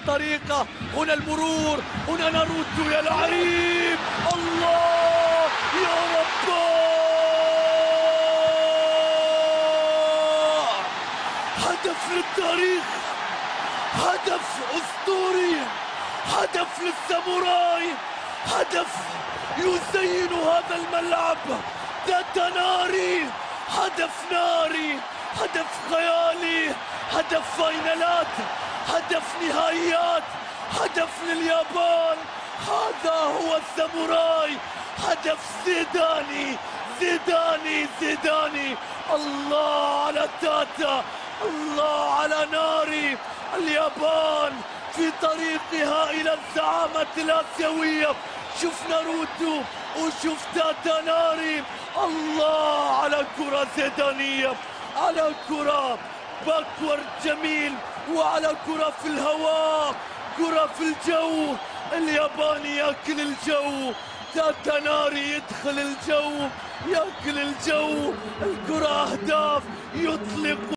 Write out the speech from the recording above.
الطريقة، هنا المرور، هنا ناروتو يا لعيب. الله يا رب، هدف للتاريخ، هدف أسطوري، هدف للساموراي، هدف يزين هذا الملعب ذات ناري، هدف ناري، هدف خيالي، هدف فاينالات، هدف نهائيات، هدف لليابان. هذا هو الساموراي، هدف زيداني زيداني زيداني. الله على تاتا، الله على ناري. اليابان في طريقها إلى الزعامة الآسيوية. شوف ناروتو وشوف تاتا ناري. الله على كرة زيدانية، على كرة باكورد جميل، وعلى كرة في الهواء، كرة في الجو. الياباني ياكل الجو، تاتا ناري يدخل الجو، ياكل الجو. الكرة أهداف، يطلق